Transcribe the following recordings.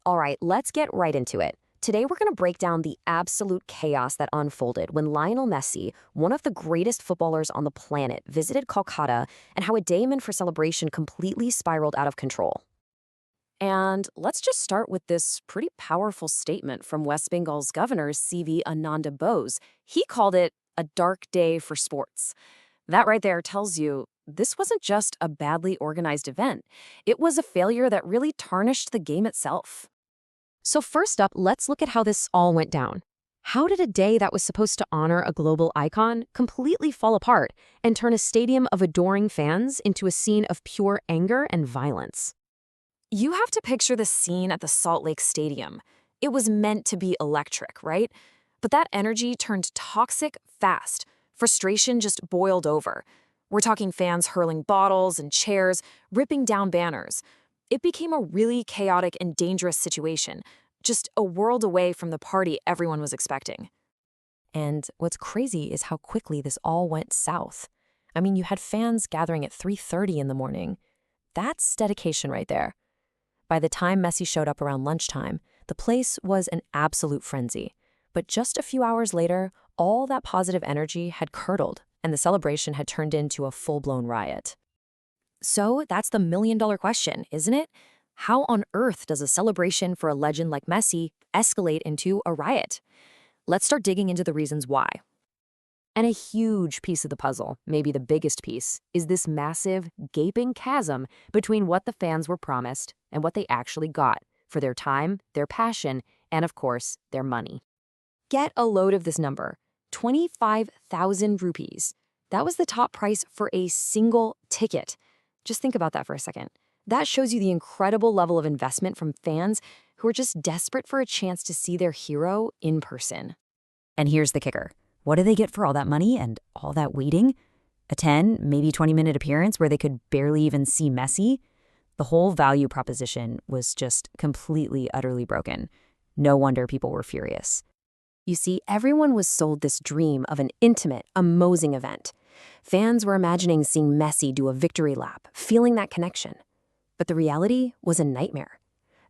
All right, let's get right into it. Today, we're going to break down the absolute chaos that unfolded when Lionel Messi, one of the greatest footballers on the planet, visited Kolkata and how a day meant for celebration completely spiraled out of control. And let's just start with this pretty powerful statement from West Bengal's governor, CV Ananda Bose. He called it a dark day for sports. That right there tells you this wasn't just a badly organized event. It was a failure that really tarnished the game itself. So first up, let's look at how this all went down. How did a day that was supposed to honor a global icon completely fall apart and turn a stadium of adoring fans into a scene of pure anger and violence? You have to picture the scene at the Salt Lake Stadium. It was meant to be electric, right? But that energy turned toxic fast. Frustration just boiled over. We're talking fans hurling bottles and chairs, ripping down banners. It became a really chaotic and dangerous situation, just a world away from the party everyone was expecting. And what's crazy is how quickly this all went south. I mean, you had fans gathering at 3:30 in the morning. That's dedication right there. By the time Messi showed up around lunchtime, the place was an absolute frenzy. But just a few hours later, all that positive energy had curdled, and the celebration had turned into a full-blown riot. So that's the million-dollar question, isn't it? How on earth does a celebration for a legend like Messi escalate into a riot? Let's start digging into the reasons why. And a huge piece of the puzzle, maybe the biggest piece, is this massive, gaping chasm between what the fans were promised and what they actually got for their time, their passion, and of course, their money. Get a load of this number, 25,000 rupees. That was the top price for a single ticket. Just think about that for a second. That shows you the incredible level of investment from fans who are just desperate for a chance to see their hero in person. And here's the kicker. What do they get for all that money and all that waiting? A 10, maybe 20-minute appearance where they could barely even see Messi? The whole value proposition was just completely, utterly broken. No wonder people were furious. You see, everyone was sold this dream of an intimate, amazing event. Fans were imagining seeing Messi do a victory lap, feeling that connection. But the reality was a nightmare.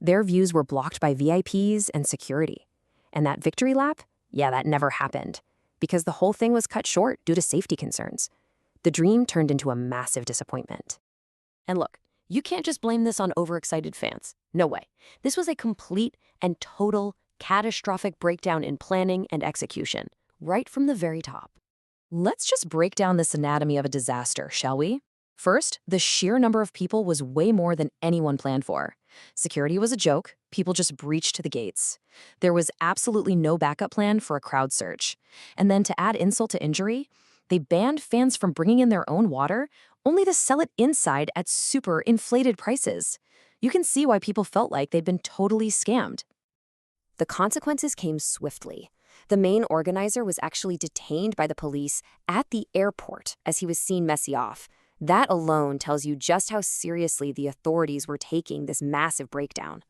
Their views were blocked by VIPs and security. And that victory lap? Yeah, that never happened. Because the whole thing was cut short due to safety concerns. The dream turned into a massive disappointment. And look, you can't just blame this on overexcited fans. No way. This was a complete and total catastrophic breakdown in planning and execution, right from the very top. Let's just break down this anatomy of a disaster, shall we? First, the sheer number of people was way more than anyone planned for. Security was a joke. People just breached the gates. There was absolutely no backup plan for a crowd surge. And then to add insult to injury, they banned fans from bringing in their own water, only to sell it inside at super inflated prices. You can see why people felt like they'd been totally scammed. The consequences came swiftly. The main organizer was actually detained by the police at the airport as he was seeing Messi off. That alone tells you just how seriously the authorities were taking this massive breakdown.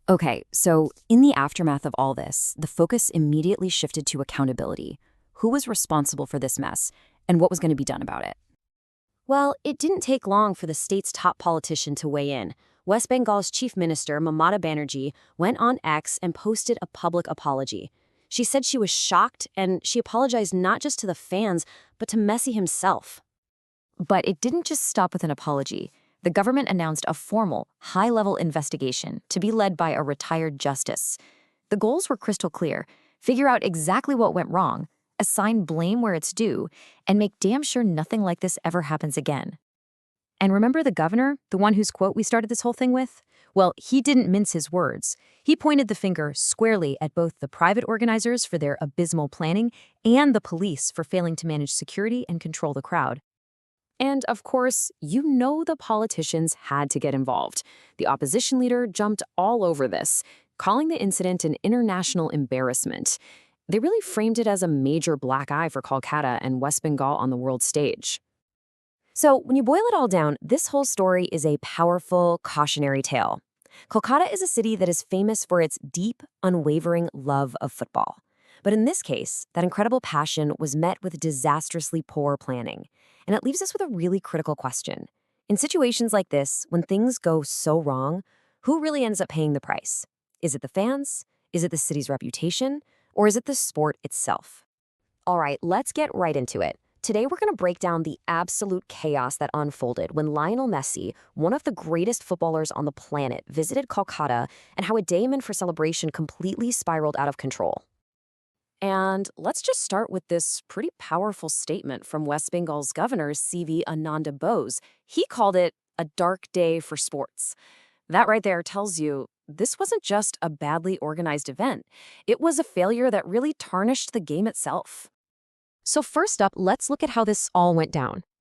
Okay, so in the aftermath of all this, the focus immediately shifted to accountability. Who was responsible for this mess, and what was going to be done about it? Well, it didn't take long for the state's top politician to weigh in. West Bengal's chief minister, Mamata Banerjee, went on X and posted a public apology. She said she was shocked, and she apologized not just to the fans, but to Messi himself. But it didn't just stop with an apology. The government announced a formal, high-level investigation to be led by a retired justice. The goals were crystal clear: figure out exactly what went wrong, assign blame where it's due, and make damn sure nothing like this ever happens again. And remember the governor, the one whose quote we started this whole thing with? Well, he didn't mince his words. He pointed the finger squarely at both the private organizers for their abysmal planning and the police for failing to manage security and control the crowd. And of course, you know the politicians had to get involved. The opposition leader jumped all over this, calling the incident an international embarrassment. They really framed it as a major black eye for Kolkata and West Bengal on the world stage. So when you boil it all down, this whole story is a powerful, cautionary tale. Kolkata is a city that is famous for its deep, unwavering love of football. But in this case, that incredible passion was met with disastrously poor planning. And it leaves us with a really critical question. In situations like this, when things go so wrong, who really ends up paying the price? Is it the fans? Is it the city's reputation? Or is it the sport itself? All right, let's get right into it. Today, we're going to break down the absolute chaos that unfolded when Lionel Messi, one of the greatest footballers on the planet, visited Kolkata and how a day in for celebration completely spiraled out of control. And let's just start with this pretty powerful statement from West Bengal's governor, CV Ananda Bose. He called it a dark day for sports. That right there tells you this wasn't just a badly organized event. It was a failure that really tarnished the game itself. So first up, let's look at how this all went down.